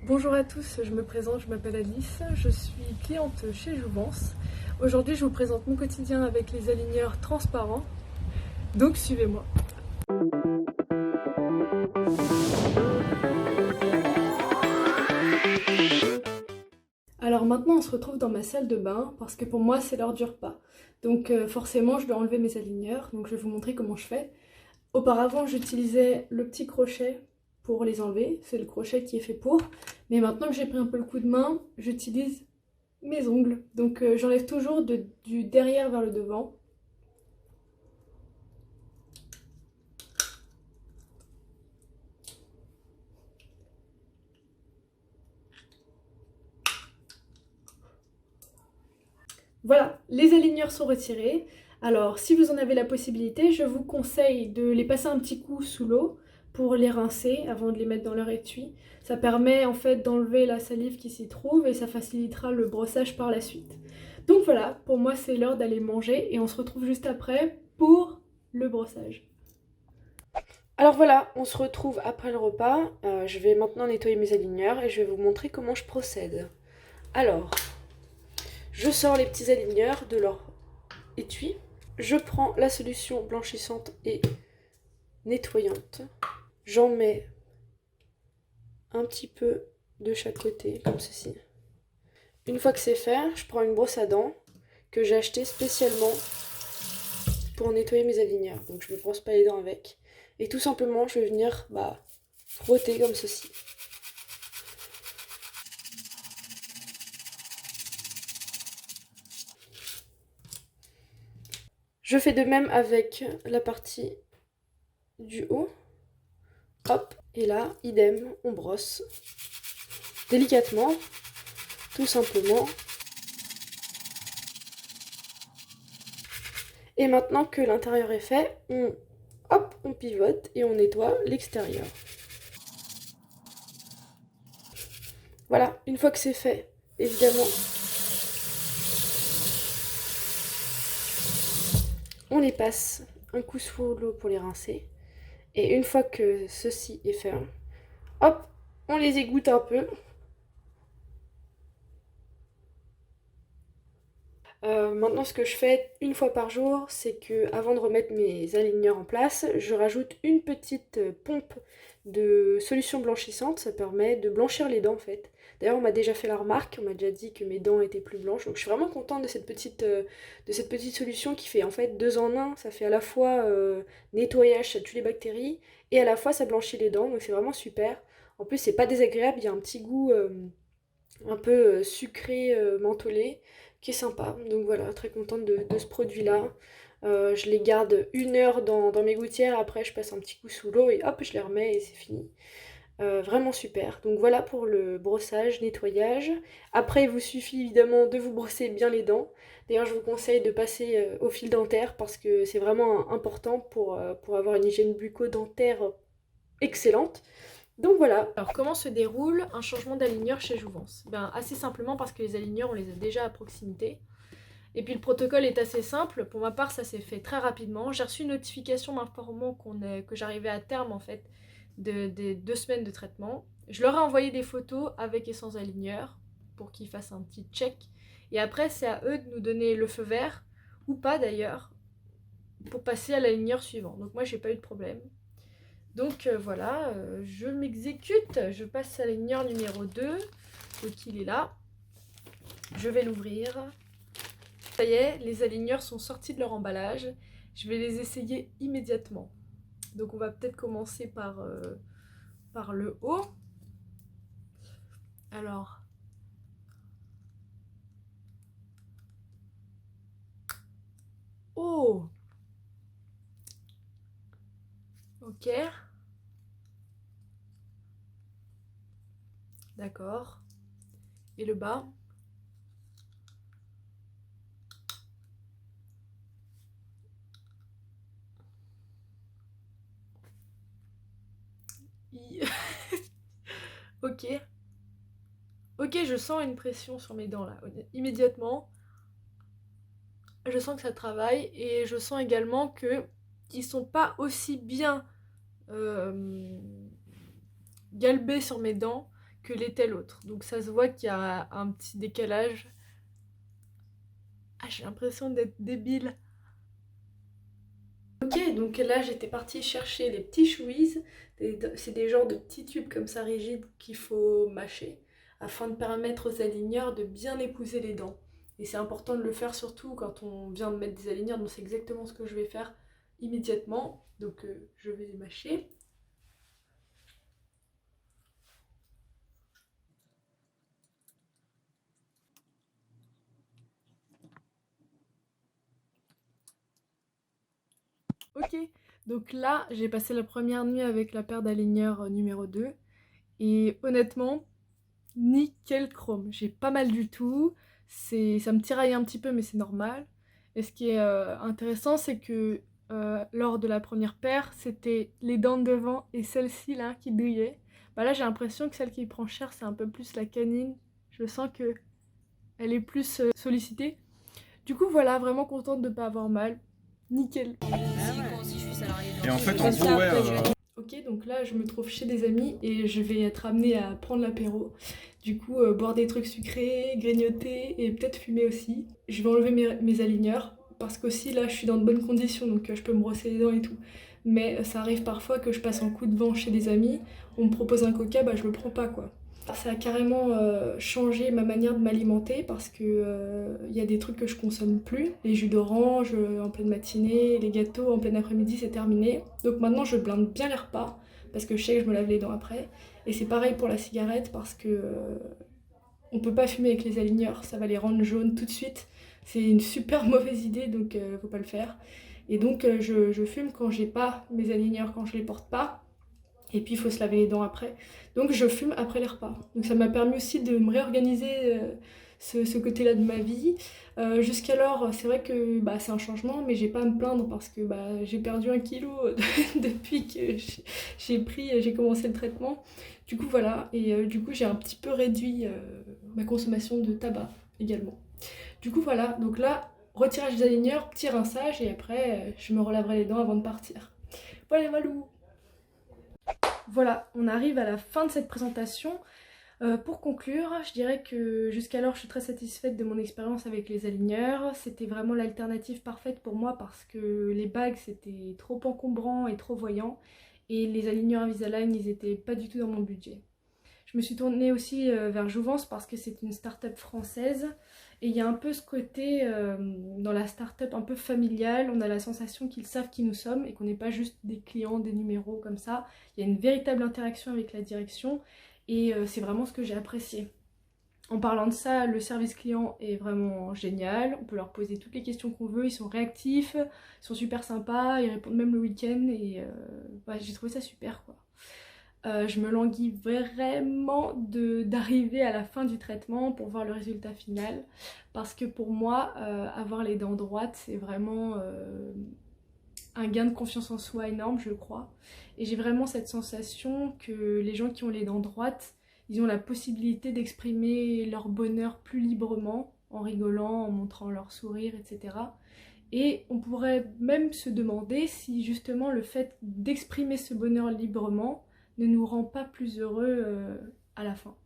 Bonjour à tous, je me présente, je m'appelle Alice, je suis cliente chez Jouvence. Aujourd'hui, je vous présente mon quotidien avec les aligneurs transparents, donc suivez-moi. Alors maintenant, on se retrouve dans ma salle de bain parce que pour moi, c'est l'heure du repas. Donc forcément, je dois enlever mes aligneurs, donc je vais vous montrer comment je fais. Auparavant, j'utilisais le petit crochet pour les enlever, c'est le crochet qui est fait pour. Mais maintenant que j'ai pris un peu le coup de main, j'utilise mes ongles. Donc j'enlève toujours du derrière vers le devant. Voilà, les aligneurs sont retirés. Alors si vous en avez la possibilité, je vous conseille de les passer un petit coup sous l'eau pour les rincer avant de les mettre dans leur étui. Ça permet en fait d'enlever la salive qui s'y trouve et ça facilitera le brossage par la suite. Donc voilà, pour moi c'est l'heure d'aller manger et on se retrouve juste après pour le brossage. Alors voilà, on se retrouve après le repas. Je vais maintenant nettoyer mes aligneurs et je vais vous montrer comment je procède. Alors, je sors les petits aligneurs de leur étui. Je prends la solution blanchissante et nettoyante. J'en mets un petit peu de chaque côté, comme ceci. Une fois que c'est fait, je prends une brosse à dents que j'ai achetée spécialement pour nettoyer mes aligneurs. Donc je ne me brosse pas les dents avec. Et tout simplement, je vais venir frotter comme ceci. Je fais de même avec la partie du haut. Hop, et là, idem, on brosse délicatement, tout simplement. Et maintenant que l'intérieur est fait, on pivote et on nettoie l'extérieur. Voilà, une fois que c'est fait, évidemment, on les passe un coup sous l'eau pour les rincer. Et une fois que ceci est fait, hop, on les égoutte un peu. Maintenant, ce que je fais une fois par jour, c'est que avant de remettre mes aligneurs en place, je rajoute une petite pompe de solution blanchissante. Ça permet de blanchir les dents en fait. D'ailleurs, on m'a déjà fait la remarque, on m'a déjà dit que mes dents étaient plus blanches. Donc, je suis vraiment contente de cette petite solution qui fait en fait deux en un. Ça fait à la fois nettoyage, ça tue les bactéries, et à la fois ça blanchit les dents. Donc, c'est vraiment super. En plus, c'est pas désagréable. Il y a un petit goût un peu sucré, mentholé, qui est sympa. Donc voilà, très contente de ce produit-là. Je les garde une heure dans mes gouttières, après je passe un petit coup sous l'eau et hop, je les remets et c'est fini. Vraiment super. Donc voilà pour le brossage, nettoyage. Après, il vous suffit évidemment de vous brosser bien les dents. D'ailleurs, je vous conseille de passer au fil dentaire parce que c'est vraiment important pour avoir une hygiène bucco-dentaire excellente. Donc voilà. Alors comment se déroule un changement d'aligneur chez Jouvence? Ben, assez simplement parce que les aligneurs on les a déjà à proximité. Et puis le protocole est assez simple, pour ma part ça s'est fait très rapidement. J'ai reçu une notification m'informant que j'arrivais à terme en fait des 2 semaines de traitement. Je leur ai envoyé des photos avec et sans aligneur pour qu'ils fassent un petit check. Et après c'est à eux de nous donner le feu vert, ou pas d'ailleurs, pour passer à l'aligneur suivant. Donc moi j'ai pas eu de problème. Donc voilà, je m'exécute, je passe à l'aligneur numéro 2, donc il est là, je vais l'ouvrir. Ça y est, les aligneurs sont sortis de leur emballage, je vais les essayer immédiatement. Donc on va peut-être commencer par le haut. Alors, oh, ok, d'accord. Et le bas? Ok. Ok, je sens une pression sur mes dents là, immédiatement. Je sens que ça travaille et je sens également que ils sont pas aussi bien euh, galbés sur mes dents que l'était l'autre. Donc ça se voit qu'il y a un petit décalage. Ah, j'ai l'impression d'être débile. Ok, donc là j'étais partie chercher les petits chouïs. C'est des genres de petits tubes comme ça rigides qu'il faut mâcher afin de permettre aux aligneurs de bien épouser les dents. Et c'est important de le faire surtout quand on vient de mettre des aligneurs, donc c'est exactement ce que je vais faire immédiatement. Donc je vais les mâcher. Ok, donc là j'ai passé la première nuit avec la paire d'aligneurs numéro 2 et honnêtement, nickel chrome. J'ai pas mal du tout, ça me tiraille un petit peu mais c'est normal. Et ce qui est intéressant c'est que lors de la première paire, c'était les dents de devant et celle-ci là qui douillaient. Bah là j'ai l'impression que celle qui prend cher c'est un peu plus la canine. Je sens que elle est plus sollicitée. Du coup voilà, vraiment contente de pas avoir mal. Nickel. Et en fait, en gros, ouais. Ok, donc là je me trouve chez des amis et je vais être amenée à prendre l'apéro. Du coup, boire des trucs sucrés, grignoter et peut-être fumer aussi. Je vais enlever mes aligneurs parce qu'aussi là je suis dans de bonnes conditions donc je peux me brosser les dents et tout. Mais ça arrive parfois que je passe un coup de vent chez des amis, on me propose un coca, bah je le prends pas quoi. Ça a carrément changé ma manière de m'alimenter parce que y a des trucs que je consomme plus. Les jus d'orange en pleine matinée, les gâteaux en plein après-midi, c'est terminé. Donc maintenant je blinde bien les repas parce que je sais que je me lave les dents après. Et c'est pareil pour la cigarette parce que on peut pas fumer avec les aligneurs, ça va les rendre jaunes tout de suite. C'est une super mauvaise idée donc faut pas le faire. Et donc je fume quand j'ai pas mes aligneurs, quand je les porte pas. Et puis il faut se laver les dents après. Donc je fume après les repas. Donc ça m'a permis aussi de me réorganiser ce côté-là de ma vie. Jusqu'alors, c'est vrai que bah, c'est un changement, mais j'ai pas à me plaindre parce que bah, j'ai perdu 1 kilo depuis que j'ai commencé le traitement. Du coup voilà, et du coup j'ai un petit peu réduit ma consommation de tabac également. Du coup voilà, donc là, retirage des aligneurs, petit rinçage, et après je me relaverai les dents avant de partir. Voilà, walou. Voilà, on arrive à la fin de cette présentation. Pour conclure, je dirais que jusqu'alors je suis très satisfaite de mon expérience avec les aligneurs. C'était vraiment l'alternative parfaite pour moi parce que les bagues c'était trop encombrant et trop voyant et les aligneurs Invisalign ils étaient pas du tout dans mon budget. Je me suis tournée aussi vers Jouvence parce que c'est une start-up française et il y a un peu ce côté dans la start-up un peu familial, on a la sensation qu'ils savent qui nous sommes et qu'on n'est pas juste des clients, des numéros comme ça. Il y a une véritable interaction avec la direction et c'est vraiment ce que j'ai apprécié. En parlant de ça, le service client est vraiment génial, on peut leur poser toutes les questions qu'on veut, ils sont réactifs, ils sont super sympas, ils répondent même le week-end et j'ai trouvé ça super quoi. Je me languis vraiment d'arriver à la fin du traitement pour voir le résultat final parce que pour moi, avoir les dents droites, c'est vraiment un gain de confiance en soi énorme, je crois. Et j'ai vraiment cette sensation que les gens qui ont les dents droites, ils ont la possibilité d'exprimer leur bonheur plus librement, en rigolant, en montrant leur sourire, etc. Et on pourrait même se demander si justement le fait d'exprimer ce bonheur librement ne nous rend pas plus heureux à la fin.